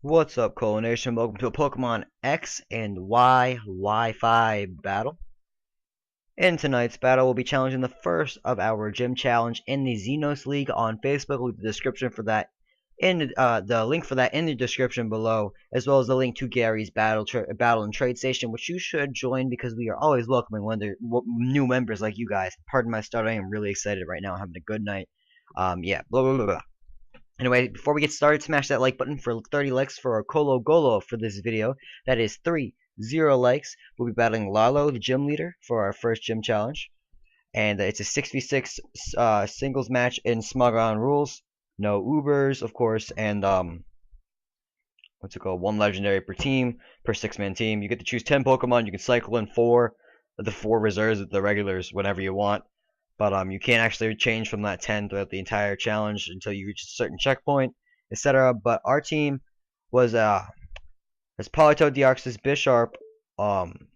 What's up, Colo Nation? Welcome to a Pokemon X and Y Wi-Fi battle. In tonight's battle, we'll be challenging the first of our gym challenge in the Xenos League on Facebook. We'll leave the description for that the link for that in the description below, as well as the link to Gary's battle and trade station, which you should join because we are always welcoming new members like you guys. Pardon my stutter. I am really excited right now. I'm having a good night. Yeah. Blah blah blah blah. Anyway, before we get started, smash that like button for 30 likes for our Colo Golo for this video. That is 30 likes. We'll be battling Lalo, the gym leader, for our first gym challenge. And it's a 6v6 singles match in Smogon rules. No Ubers, of course, and what's it called? One legendary per team, per 6-man team. You get to choose 10 Pokemon. You can cycle in 4 of the 4 reserves, the regulars, whenever you want. But you can't actually change from that 10 throughout the entire challenge until you reach a certain checkpoint, etc. But our team was has Politoed, Deoxys, Bisharp. I'm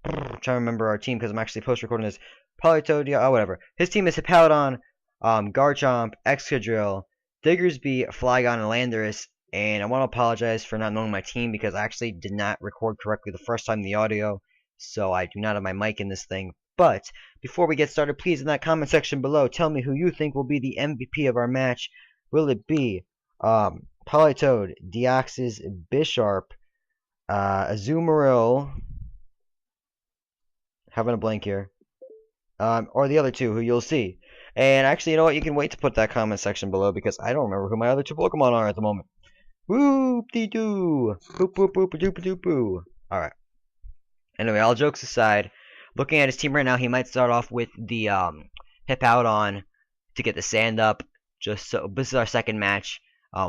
trying to remember our team because I'm actually post-recording this. Politoed, whatever. His team is Hippowdon, Garchomp, Excadrill, Diggersby, Flygon, and Landorus. And I want to apologize for not knowing my team because I actually did not record correctly the first time the audio, so I do not have my mic in this thing. But before we get started, please in that comment section below, tell me who you think will be the MVP of our match. Will it be Politoed, Deoxys, Bisharp, Azumarill, having a blank here, or the other two who you'll see? And actually, you know what? You can wait to put that comment section below because I don't remember who my other two Pokemon are at the moment. Whoop-de-doo! Boop-boop-boop-a-doop-a-doop-boo. Alright. Anyway, all jokes aside, looking at his team right now, he might start off with the Hippowdon to get the sand up. Just so this is our second match.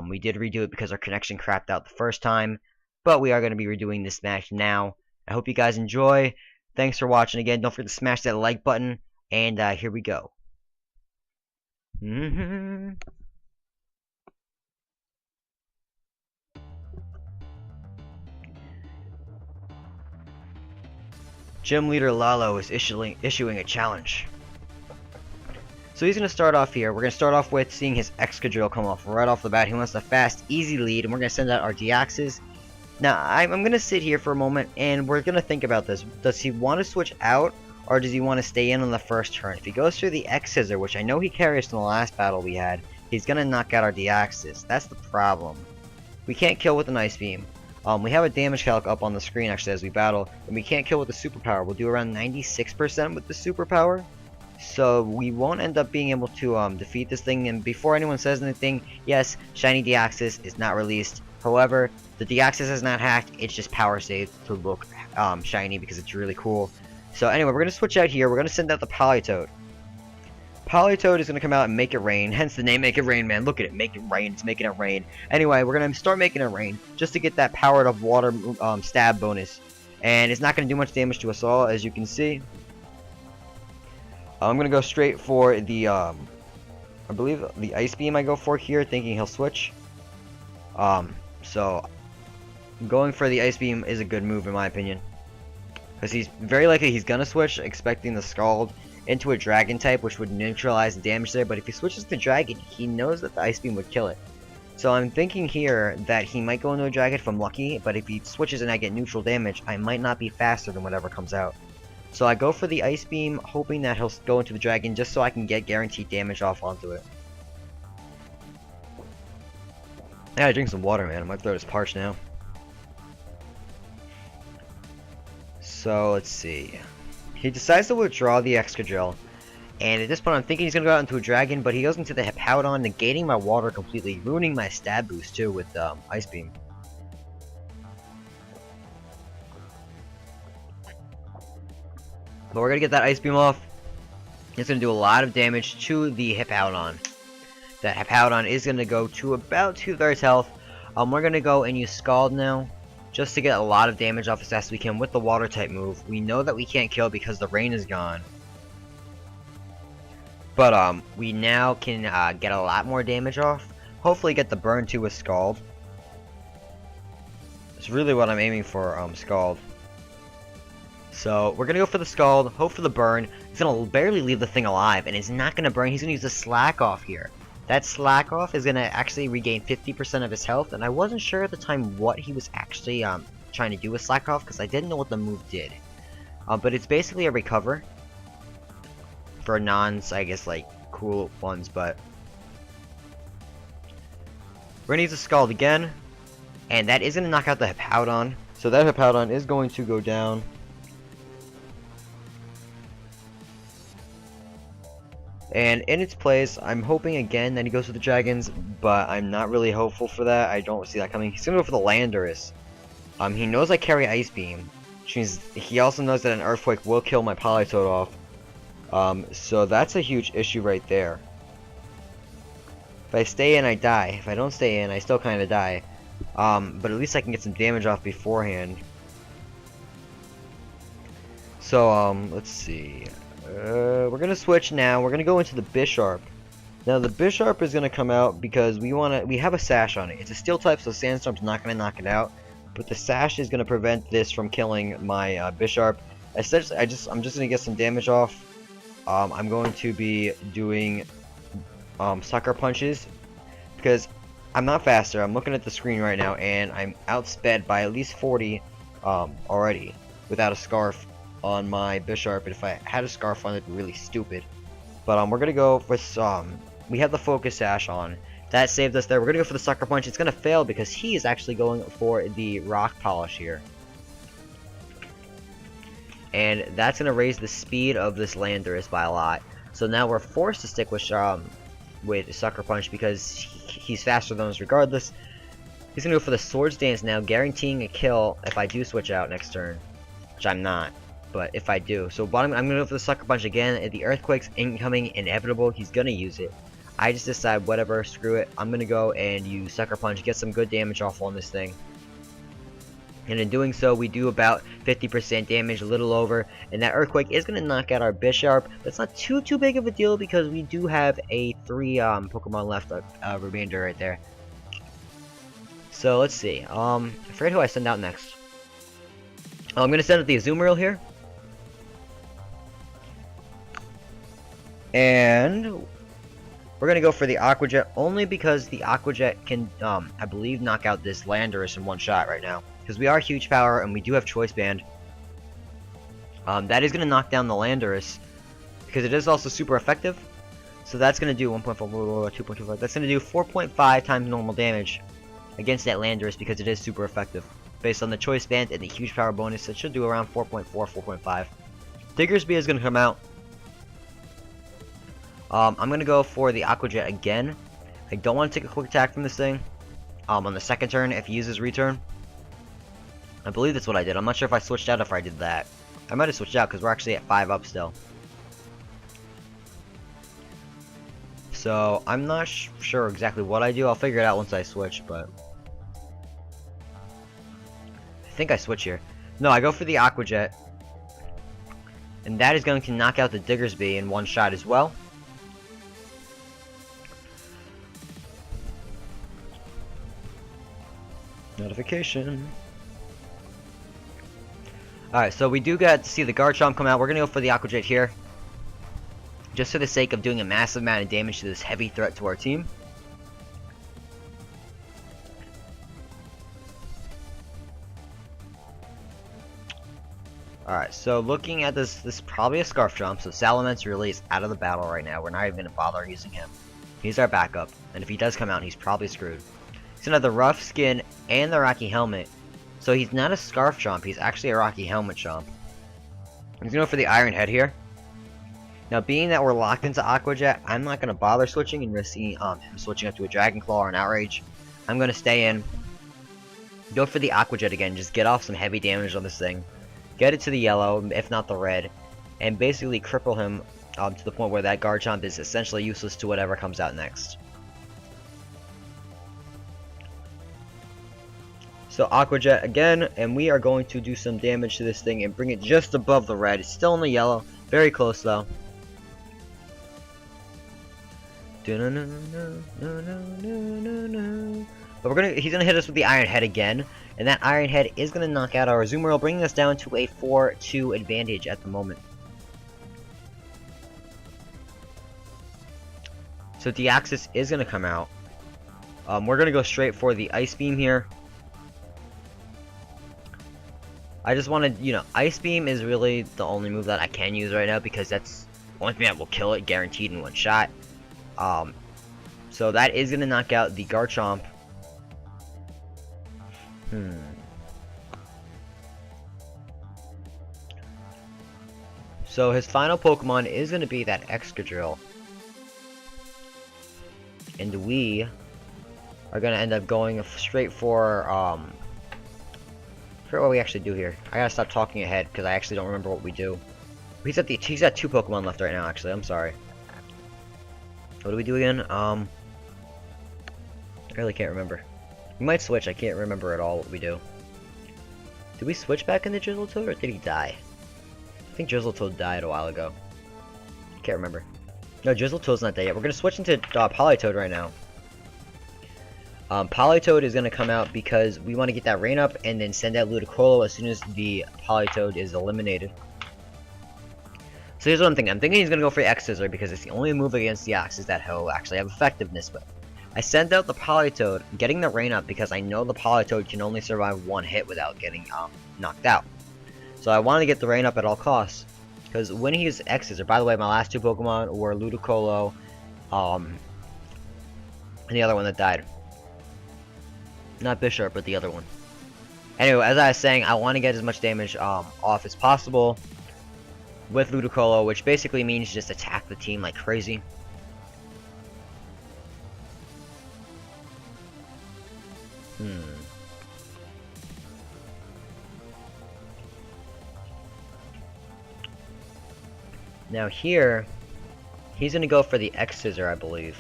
We did redo it because our connection crapped out the first time, but we are going to be redoing this match now. I hope you guys enjoy. Thanks for watching again. Don't forget to smash that like button, and here we go. Gym leader Lalo is issuing a challenge. So he's going to start off here. We're going to start off with seeing his Excadrill come off right off the bat. He wants a fast, easy lead, and we're going to send out our Deoxys. Now, I'm going to sit here for a moment, and we're going to think about this. Does he want to switch out, or does he want to stay in on the first turn? If he goes through the X-Scissor, which I know he carries from the last battle we had, he's going to knock out our Deoxys. That's the problem. We can't kill with an Ice Beam. We have a damage calc up on the screen actually as we battle, and we can't kill with the superpower. We'll do around 96% with the superpower, so we won't end up being able to defeat this thing. And before anyone says anything, yes, Shiny Deoxys is not released. However, the Deoxys is not hacked. It's just power saved to look shiny because it's really cool. So anyway, we're gonna switch out here. We're gonna send out the Politoed. Politoed is going to come out and make it rain, hence the name Make It Rain, man. Look at it, make it rain, it's making it rain. Anyway, we're going to start making it rain, just to get that Powered Up Water stab bonus. And it's not going to do much damage to us all, as you can see. I'm going to go straight for the, I believe the Ice Beam I go for here, thinking he'll switch. So, going for the Ice Beam is a good move in my opinion. Because he's very likely he's going to switch, expecting the Scald into a dragon type, which would neutralize the damage there, but if he switches to dragon, he knows that the Ice Beam would kill it. So I'm thinking here that he might go into a dragon if I'm lucky, but if he switches and I get neutral damage, I might not be faster than whatever comes out. So I go for the Ice Beam, hoping that he'll go into the dragon just so I can get guaranteed damage off onto it. I gotta drink some water, man. My throat is parched now. So let's see. He decides to withdraw the Excadrill, and at this point I'm thinking he's going to go out into a dragon, but he goes into the Hippowdon, negating my water completely, ruining my stab boost too with Ice Beam. But we're going to get that Ice Beam off. It's going to do a lot of damage to the Hippowdon. That Hippowdon is going to go to about 2/3 health. We're going to go and use Scald now, just to get a lot of damage off as fast as we can with the water type move. We know that we can't kill because the rain is gone. But we now can get a lot more damage off. Hopefully get the burn too with Scald. That's really what I'm aiming for, Scald. So we're gonna go for the Scald, hope for the burn. He's gonna barely leave the thing alive, and it's not gonna burn. He's gonna use the Slack off here. that slack off is gonna actually regain 50% of his health, and I wasn't sure at the time what he was actually trying to do with slack off because I didn't know what the move did. But it's basically a recover for nons, I guess, like cool ones. But we're gonna use the Scald again, and that is gonna knock out the Hippowdon. So that Hippowdon is going to go down. And in its place, I'm hoping again that he goes for the Dragons, but I'm not really hopeful for that. I don't see that coming. He's gonna go for the Landorus. He knows I carry Ice Beam, which means he also knows that an Earthquake will kill my Politoed off. So that's a huge issue right there. If I stay in, I die. If I don't stay in, I still kind of die. But at least I can get some damage off beforehand. So, let's see. We're gonna switch now. We're gonna go into the Bisharp. Now the Bisharp is gonna come out because we have a Sash on it. It's a Steel type, so Sandstorm's not gonna knock it out. But the Sash is gonna prevent this from killing my Bisharp. Essentially, I'm just gonna get some damage off. I'm going to be doing Sucker Punches because I'm not faster. I'm looking at the screen right now, and I'm outsped by at least 40 already without a Scarf on my Bisharp. If I had a Scarf on, it'd be really stupid. But we're gonna go for some. We have the Focus Sash on. That saved us there. We're gonna go for the Sucker Punch. It's gonna fail because he is actually going for the Rock Polish here, and that's gonna raise the speed of this Landorus by a lot. So now we're forced to stick with Sucker Punch because he's faster than us regardless. He's gonna go for the Swords Dance now, guaranteeing a kill if I do switch out next turn, which I'm not. But if I do, so bottom, I'm gonna go for the Sucker Punch again. The Earthquake's incoming, inevitable. He's gonna use it. I just decide, whatever, screw it. I'm gonna go and use Sucker Punch, get some good damage off on this thing. And in doing so, we do about 50% damage, a little over. And that Earthquake is gonna knock out our Bisharp. That's not too big of a deal because we do have a 3 Pokemon left, remainder right there. So let's see. I forget who I send out next. I'm gonna send out the Azumarill here. And we're gonna go for the Aqua Jet only because the Aqua Jet can, I believe, knock out this Landorus in one shot right now. Because we are huge power and we do have Choice Band. That is gonna knock down the Landorus because it is also super effective. So that's gonna do 1.4, 2.25. That's gonna do 4.5 times normal damage against that Landorus because it is super effective. Based on the Choice Band and the huge power bonus, it should do around 4.4, 4.5. Diggersby is gonna come out. I'm gonna go for the Aqua Jet again. I don't want to take a quick attack from this thing. On the second turn, if he uses return. I believe that's what I did. I'm not sure if I switched out after I did that. I might have switched out because we're actually at 5 up still. So I'm not sure exactly what I do. I'll figure it out once I switch, but I think I switch here. No, I go for the Aqua Jet. And that is going to knock out the Diggersby in one shot as well. Notification. Alright, so we do get to see the Garchomp come out. We're going to go for the Aqua Jet here. Just for the sake of doing a massive amount of damage to this heavy threat to our team. Alright, so looking at this is probably a Scarf Jump, so Salamence really is out of the battle right now. We're not even going to bother using him. He's our backup, and if he does come out, he's probably screwed. He's gonna have the Rough Skin and the Rocky Helmet. So he's not a Scarf Chomp, he's actually a Rocky Helmet Chomp. He's gonna go for the Iron Head here. Now being that we're locked into Aqua Jet, I'm not gonna bother switching and risking him switching up to a Dragon Claw or an Outrage. I'm gonna stay in. Go for the Aqua Jet again, just get off some heavy damage on this thing. Get it to the yellow, if not the red, and basically cripple him to the point where that Garchomp is essentially useless to whatever comes out next. So Aqua Jet again, and we are going to do some damage to this thing and bring it just above the red. It's still in the yellow, very close though. But he's gonna hit us with the Iron Head again, and that Iron Head is gonna knock out our Azumarill, bringing us down to a 4-2 advantage at the moment. So Deoxys is going to come out. We're going to go straight for the Ice Beam here. I just want to, you know, Ice Beam is really the only move that I can use right now because that's the only thing that will kill it, guaranteed in one shot. So that is going to knock out the Garchomp. So his final Pokemon is going to be that Excadrill. And we are going to end up going straight for, I forget what we actually do here. I gotta stop talking ahead, because I actually don't remember what we do. He's got 2 Pokemon left right now, actually, I'm sorry. What do we do again? I really can't remember. We might switch, I can't remember at all what we do. Did we switch back into Drizzletoad, or did he die? I think Drizzletoad died a while ago. Can't remember. No, Drizzletoad's not dead yet. We're gonna switch into Politoed right now. Politoed is gonna come out because we want to get that rain up and then send out Ludicolo as soon as the Politoed is eliminated. So here's what I'm thinking. I'm thinking he's gonna go for the X-Scissor because it's the only move against the Oxys that he'll actually have effectiveness with. I sent out the Politoed, getting the rain up because I know the Politoed can only survive 1 hit without getting knocked out. So I want to get the rain up at all costs. Because when he uses X-Scissor, by the way, my last 2 Pokemon were Ludicolo, and the other one that died. Not Bishop, but the other one. Anyway, as I was saying, I want to get as much damage off as possible with Ludicolo, which basically means just attack the team like crazy. Now here, he's going to go for the X-Scissor, I believe.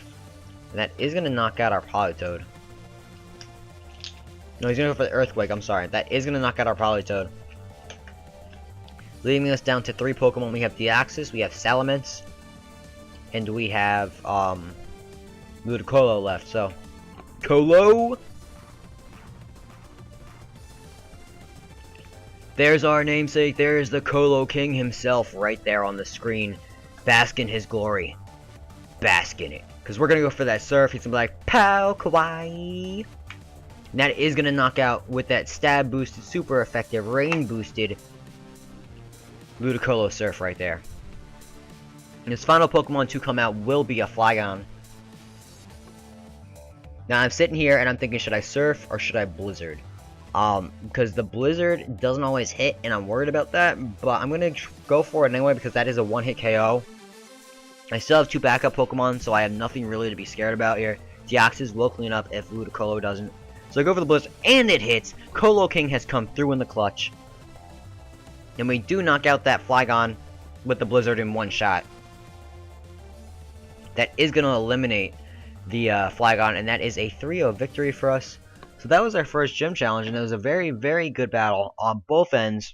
And that is going to knock out our Politoed. No, he's going to go for the Earthquake, I'm sorry. That is going to knock out our Politoed. Leaving us down to 3 Pokemon. We have Deoxys, we have Salamence, and we have Ludicolo left. So, Colo! There's our namesake. There's the Colo King himself right there on the screen. Bask in his glory. Bask in it. Because we're going to go for that Surf. He's going to be like, Pow Kawaii. And that is going to knock out with that stab boosted, super effective, rain boosted Ludicolo Surf right there. And his final Pokemon to come out will be a Flygon. Now I'm sitting here and I'm thinking, should I Surf or should I Blizzard? Because the Blizzard doesn't always hit, and I'm worried about that, but I'm gonna go for it anyway because that is a 1-hit KO. I still have 2 backup Pokemon, so I have nothing really to be scared about here. Deoxys will clean up if Ludicolo doesn't. So I go for the Blizzard, and it hits! Colo King has come through in the clutch. And we do knock out that Flygon with the Blizzard in 1 shot. That is gonna eliminate the Flygon, and that is a 3-0 victory for us. So that was our first gym challenge, and it was a very, very good battle on both ends.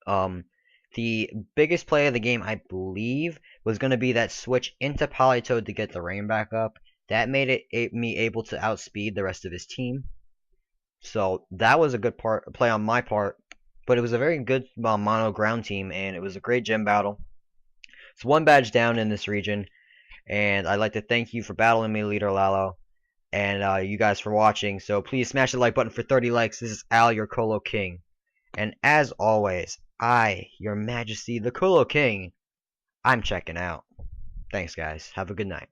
The biggest play of the game, I believe, was going to be that switch into Politoed to get the rain back up. That made me able to outspeed the rest of his team. So that was a good play on my part. But it was a very good mono ground team, and it was a great gym battle. It's 1 badge down in this region, and I'd like to thank you for battling me, Leader Lalo. And you guys for watching. So please smash the like button for 30 likes. This is Al, your Colo King. And as always, I, your majesty, the Colo King, I'm checking out. Thanks, guys. Have a good night.